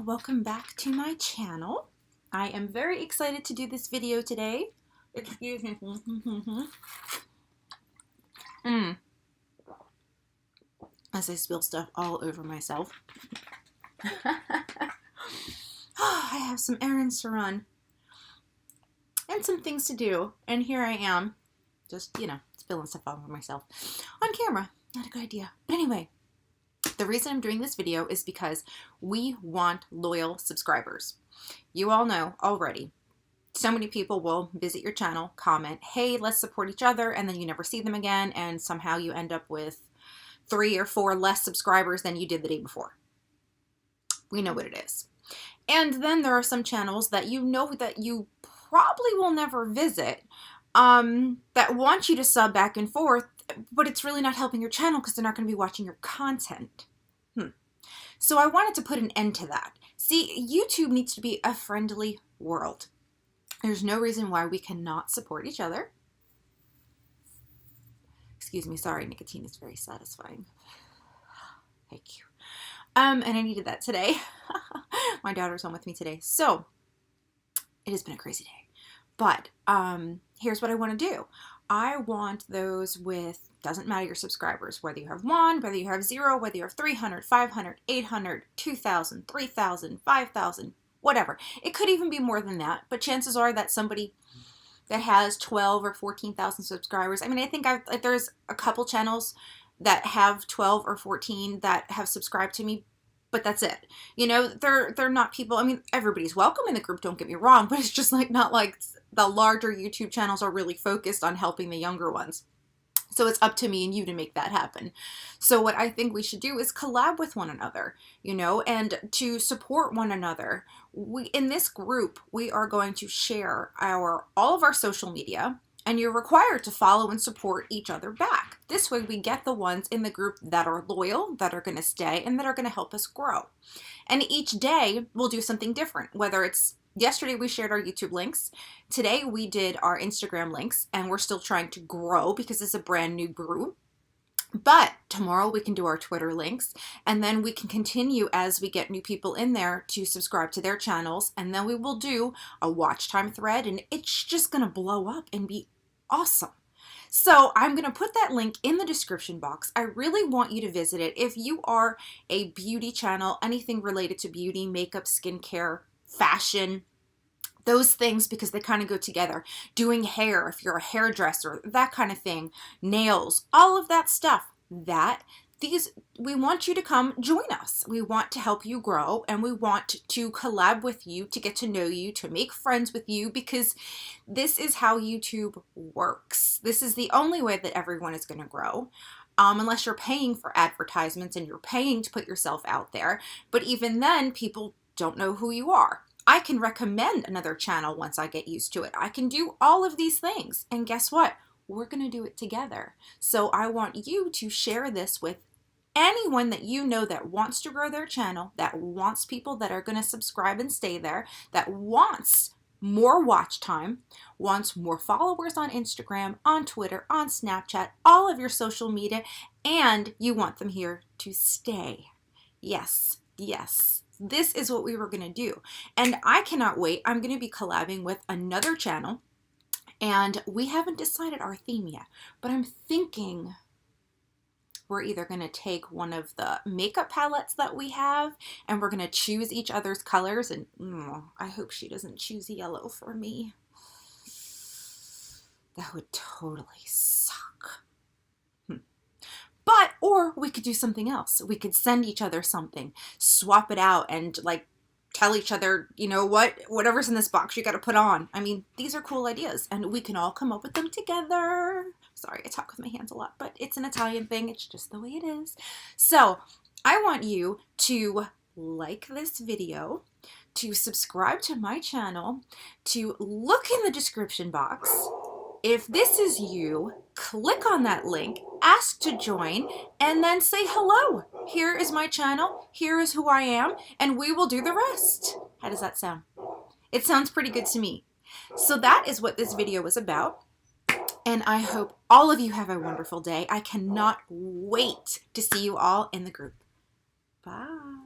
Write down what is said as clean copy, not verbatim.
welcome back to my channel. I am very excited to do this video today. Excuse me. As I spill stuff all over myself. I have some errands to run and some things to do, and here I am, just, spilling stuff all over myself on camera. Not a good idea. But anyway, the reason I'm doing this video is because we want loyal subscribers. You all know already. So many people will visit your channel, comment, hey, let's support each other, and then you never see them again, and somehow you end up with 3 or 4 less subscribers than you did the day before. We know what it is. And then there are some channels that you know that you probably will never visit, that want you to sub back and forth, but it's really not helping your channel because they're not going to be watching your content. So I wanted to put an end to that. See, YouTube needs to be a friendly world. There's no reason why we cannot support each other. Excuse me, sorry, nicotine is very satisfying. Thank you. And I needed that today. My daughter's home with me today. So it has been a crazy day. But here's what I want to do. I want those with, doesn't matter your subscribers, whether you have 1, whether you have 0, whether you have 300, 500, 800, 2,000, 3,000, 5,000, whatever. It could even be more than that, but chances are that somebody that has 12 or 14,000 subscribers, I mean, I think there's a couple channels that have 12 or 14 that have subscribed to me, but that's it. You know, they're not people, I mean, everybody's welcome in the group, don't get me wrong, but it's just like not like the larger YouTube channels are really focused on helping the younger ones. So it's up to me and you to make that happen. So what I think we should do is collab with one another, and to support one another. In this group, we are going to share all of our social media, and you're required to follow and support each other back. This way we get the ones in the group that are loyal, that are going to stay, and that are going to help us grow. And each day we'll do something different, whether it's yesterday we shared our YouTube links. Today we did our Instagram links, and we're still trying to grow because it's a brand new group. But tomorrow we can do our Twitter links, and then we can continue as we get new people in there to subscribe to their channels, and then we will do a watch time thread, and it's just going to blow up and be awesome. So I'm going to put that link in the description box. I really want you to visit it. If you are a beauty channel, anything related to beauty, makeup, skincare, fashion, those things, because they kind of go together. Doing hair, if you're a hairdresser, that kind of thing, nails, all of that stuff, we want you to come join us. We want to help you grow, and we want to collab with you, to get to know you, to make friends with you, because this is how YouTube works. This is the only way that everyone is going to grow. Unless you're paying for advertisements and you're paying to put yourself out there. But even then, people don't know who you are. I can recommend another channel once I get used to it. I can do all of these things. And guess what? We're going to do it together. So I want you to share this with anyone that you know that wants to grow their channel, that wants people that are going to subscribe and stay there, that wants more watch time, wants more followers on Instagram, on Twitter, on Snapchat, all of your social media, and you want them here to stay. Yes, yes. This is what we were going to do. And I cannot wait. I'm going to be collabing with another channel, and we haven't decided our theme yet, but I'm thinking we're either going to take one of the makeup palettes that we have, and we're going to choose each other's colors, and I hope she doesn't choose yellow for me. That would totally suck. Or we could do something else. We could send each other something, swap it out, and like tell each other, whatever's in this box you got to put on. I mean, these are cool ideas, and we can all come up with them together. Sorry, I talk with my hands a lot, but it's an Italian thing. It's just the way it is. So I want you to like this video, to subscribe to my channel, to look in the description box. If this is you, click on that link, ask to join, and then say hello. Here is my channel, here is who I am, and we will do the rest. How does that sound? It sounds pretty good to me. So that is what this video was about, and I hope all of you have a wonderful day. I cannot wait to see you all in the group. Bye.